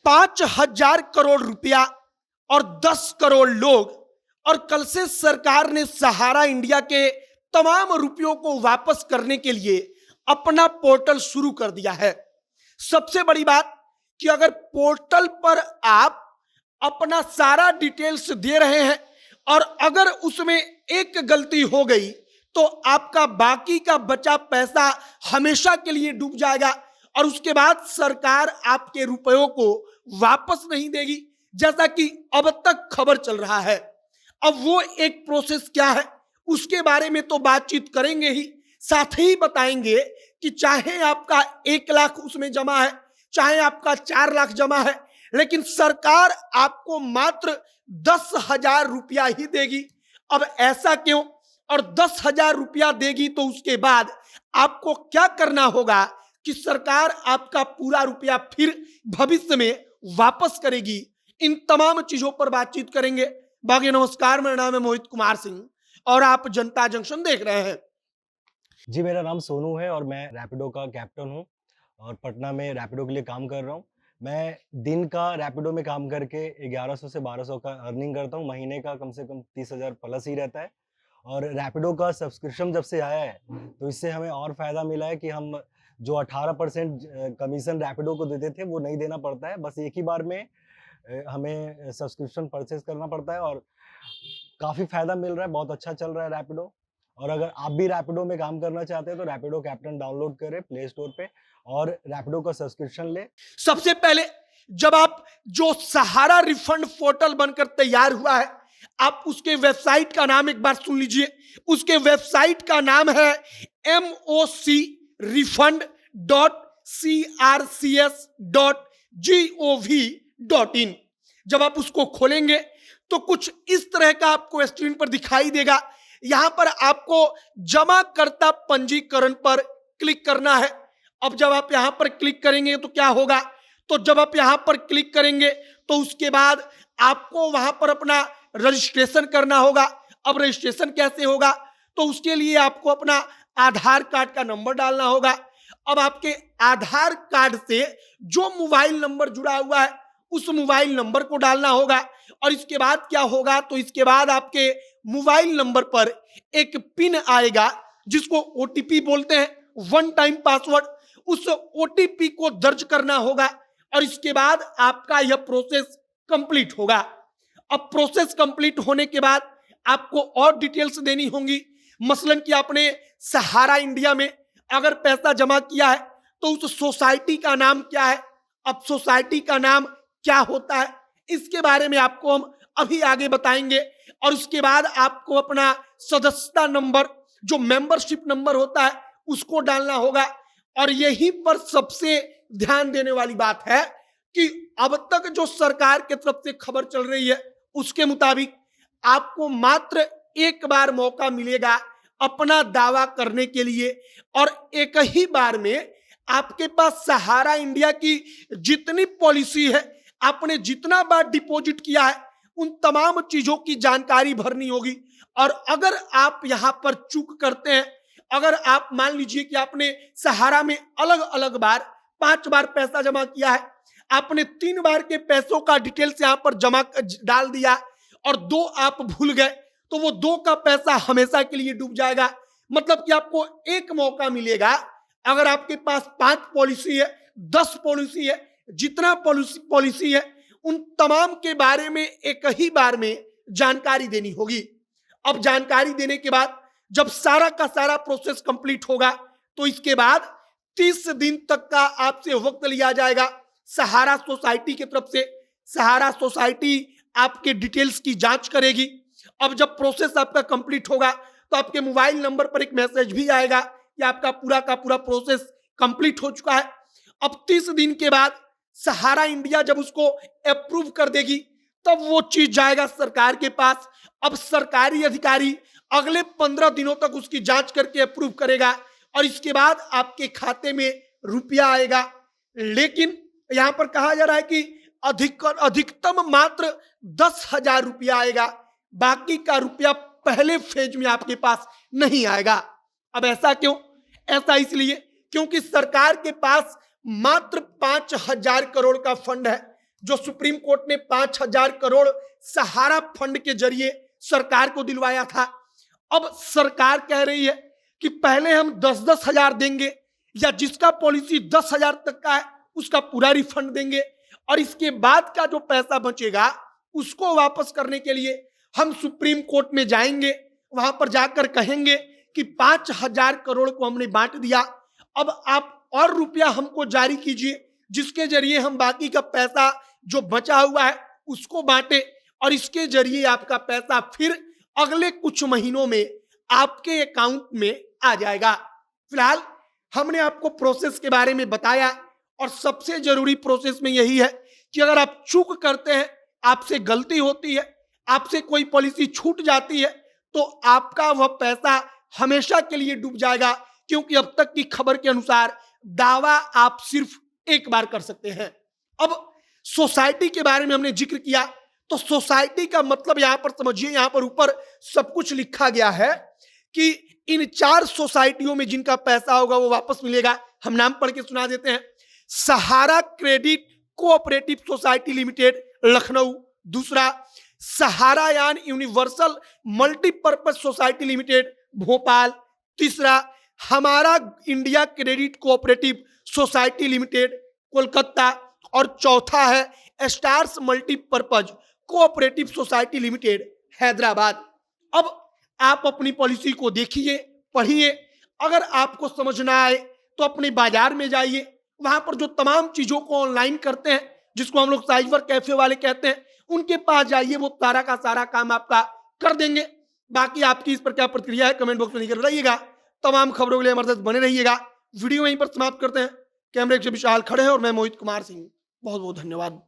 5,000 करोड़ रुपया और 10 करोड़ लोग, और कल से सरकार ने सहारा इंडिया के तमाम रुपयों को वापस करने के लिए अपना पोर्टल शुरू कर दिया है। सबसे बड़ी बात कि अगर पोर्टल पर आप अपना सारा डिटेल्स दे रहे हैं और अगर उसमें एक गलती हो गई तो आपका बाकी का बचा पैसा हमेशा के लिए डूब जाएगा और उसके बाद सरकार आपके रुपयों को वापस नहीं देगी, जैसा कि अब तक खबर चल रहा है। अब वो एक प्रोसेस क्या है उसके बारे में तो बातचीत करेंगे ही, साथ ही बताएंगे कि चाहे आपका 1 लाख उसमें जमा है, चाहे आपका 4 लाख जमा है, लेकिन सरकार आपको मात्र 10,000 रुपया ही देगी। अब ऐसा क्यों? और 10,000 रुपया देगी तो उसके बाद आपको क्या करना होगा कि सरकार आपका पूरा रुपया फिर भविष्य में वापस करेगी। इन तमाम चीजों पर बातचीत करेंगे। बाकी नमस्कार, मेरा नाम है मोहित कुमार सिंह और आप जनता जंक्शन देख रहे हैं। जी, मेरा नाम सोनू है और मैं रैपिडो का कैप्टन हूँ और पटना में रैपिडो के लिए काम कर रहा हूँ। मैं दिन का रैपिडो में काम करके 1100 से 1200 का अर्निंग करता हूँ, महीने का कम से कम 30,000 प्लस ही रहता है। और रैपिडो का सब्सक्रिप्शन जब से आया है, तो इससे हमें और फ़ायदा मिला है कि हम जो 18% कमीशन रैपिडो को देते थे, वो नहीं देना पड़ता है। बस एक ही बार में हमें सब्सक्रिप्शन परचेज़ करना पड़ता है और काफ़ी फ़ायदा मिल रहा है, बहुत अच्छा चल रहा है रैपिडो। और अगर आप भी रैपिडो में काम करना चाहते हैं तो रैपिडो कैप्टन डाउनलोड करें प्ले स्टोर पे और रैपिडो का सब्सक्रिप्शन लें। सबसे पहले जब आप जो सहारा रिफंड पोर्टल बनकर तैयार हुआ है, आप उसके वेबसाइट का नाम एक बार सुन लीजिए। उसके वेबसाइट का नाम है mocrefund.crcs.gov.in। जब आप उसको खोलेंगे तो कुछ इस तरह का आपको स्क्रीन पर दिखाई देगा। यहां पर आपको जमाकर्ता पंजीकरण पर क्लिक करना है। अब जब आप यहां पर क्लिक करेंगे तो क्या होगा, तो जब आप यहां पर क्लिक करेंगे तो उसके बाद आपको वहां पर अपना रजिस्ट्रेशन करना होगा। अब रजिस्ट्रेशन कैसे होगा, तो उसके लिए आपको अपना आधार कार्ड का नंबर डालना होगा। अब आपके आधार कार्ड से जो मोबाइल नंबर जुड़ा हुआ है उस मोबाइल नंबर को डालना होगा और इसके बाद क्या होगा, तो इसके बाद आपके मोबाइल नंबर पर एक पिन आएगा जिसको ओटीपी बोलते हैं, 1 टाइम पासवर्ड। उस ओटीपी को दर्ज करना होगा और इसके बाद आपका यह प्रोसेस कंप्लीट होगा। अब प्रोसेस कंप्लीट होने के बाद आपको और डिटेल्स देनी होंगी, मसलन कि आपने सहारा इंडिया में अगर पैसा जमा किया है तो उस सोसाइटी का नाम क्या है। अब सोसाइटी का नाम क्या होता है इसके बारे में आपको हम अभी आगे बताएंगे और उसके बाद आपको अपना सदस्यता नंबर, जो मेंबरशिप नंबर होता है, उसको डालना होगा। और यहीं पर सबसे ध्यान देने वाली बात है कि अब तक जो सरकार की तरफ से खबर चल रही है उसके मुताबिक आपको मात्र एक बार मौका मिलेगा अपना दावा करने के लिए और एक ही बार में आपके पास सहारा इंडिया की जितनी पॉलिसी है, आपने जितना बार डिपॉजिट किया है, उन तमाम चीजों की जानकारी भरनी होगी। और अगर आप यहां पर चूक करते हैं, अगर आप मान लीजिए कि आपने सहारा में अलग अलग बार 5 बार पैसा जमा किया है, आपने 3 बार के पैसों का डिटेल्स यहां पर जमा डाल दिया और 2 आप भूल गए, तो वो 2 का पैसा हमेशा के लिए डूब जाएगा। मतलब कि आपको एक मौका मिलेगा। अगर आपके पास 5 पॉलिसी है, 10 पॉलिसी है, जितना पॉलिसी है, उन तमाम के बारे में एक ही बार में जानकारी देनी होगी। अब जानकारी देने के बाद जब सारा का सारा प्रोसेस कंप्लीट होगा तो इसके बाद 30 दिन तक का आपसे वक्त लिया जाएगा सहारा सोसाइटी की तरफ से। सहारा सोसाइटी आपके डिटेल्स की जांच करेगी। अब जब प्रोसेस आपका कंप्लीट होगा तो आपके मोबाइल नंबर पर एक मैसेज भी आएगा कि आपका पूरा का पूरा प्रोसेस कंप्लीट हो चुका है। अब 30 दिन के बाद सहारा इंडिया जब उसको अप्रूव कर देगी तब वो चीज जाएगा सरकार के पास। अब सरकारी अधिकारी अगले 15 दिनों तक उसकी जांच करके अप्रूव करेगा और इसके बाद आपके खाते में रुपया आएगा। लेकिन यहां पर कहा जा रहा है कि अधिकतम मात्र 10,000 रुपया आएगा, बाकी का रुपया पहले फेज में आपके पास नहीं आएगा। अब ऐसा क्यों? ऐसा इसलिए क्योंकि सरकार के पास मात्र 5,000 करोड़ का फंड है। जो सुप्रीम कोर्ट ने 5,000 करोड़ सहारा फंड के जरिए सरकार को दिलवाया था। अब सरकार कह रही है कि पहले हम 10-10 हजार देंगे, या जिसका पॉलिसी 10,000 तक का है उसका पूरा रिफंड देंगे, और इसके बाद का जो पैसा बचेगा उसको वापस करने के लिए हम सुप्रीम कोर्ट में जाएंगे। वहां पर जाकर कहेंगे कि 5,000 करोड़ को हमने बांट दिया, अब आप और रुपया हमको जारी कीजिए, जिसके जरिए हम बाकी का पैसा जो बचा हुआ है उसको बांटे, और इसके जरिए आपका पैसा फिर अगले कुछ महीनों में आपके अकाउंट में आ जाएगा। फिलहाल हमने आपको प्रोसेस के बारे में बताया, और सबसे जरूरी प्रोसेस में यही है कि अगर आप चूक करते हैं, आपसे गलती होती है, आपसे कोई पॉलिसी छूट जाती है, तो आपका वह पैसा हमेशा के लिए डूब जाएगा, क्योंकि अब तक की खबर के अनुसार दावा आप सिर्फ एक बार कर सकते हैं। अब सोसाइटी के बारे में हमने जिक्र किया, तो सोसाइटी का मतलब यहां पर समझिए, यहां पर ऊपर सब कुछ लिखा गया है कि इन 4 सोसाइटियों में जिनका पैसा होगा वो वापस मिलेगा। हम नाम पढ़ के सुना देते हैं। Sahara credit cooperative society limited Lucknow, दूसरा सहारा यान universal multipurpose society limited Bhopal, तीसरा Hamara India credit cooperative society limited Kolkata, और चौथा है stars multipurpose cooperative society limited Hyderabad. अब आप अपनी पॉलिसी को देखिए, पढ़िए, अगर आपको समझ ना आए तो अपने बाजार में जाइए, वहां पर जो तमाम चीजों को ऑनलाइन करते हैं, जिसको हम लोग साइबर कैफे वाले कहते हैं, उनके पास जाइए, वो सारा का सारा काम आपका कर देंगे। बाकी आपकी इस पर क्या प्रतिक्रिया है कमेंट बॉक्स में लिखकर बताइएगा। तमाम खबरों के लिए हमारे साथ बने रहिएगा। वीडियो यहीं पर समाप्त करते हैं। कैमरे से विशाल खड़े हैं और मैं मोहित कुमार सिंह। बहुत बहुत धन्यवाद।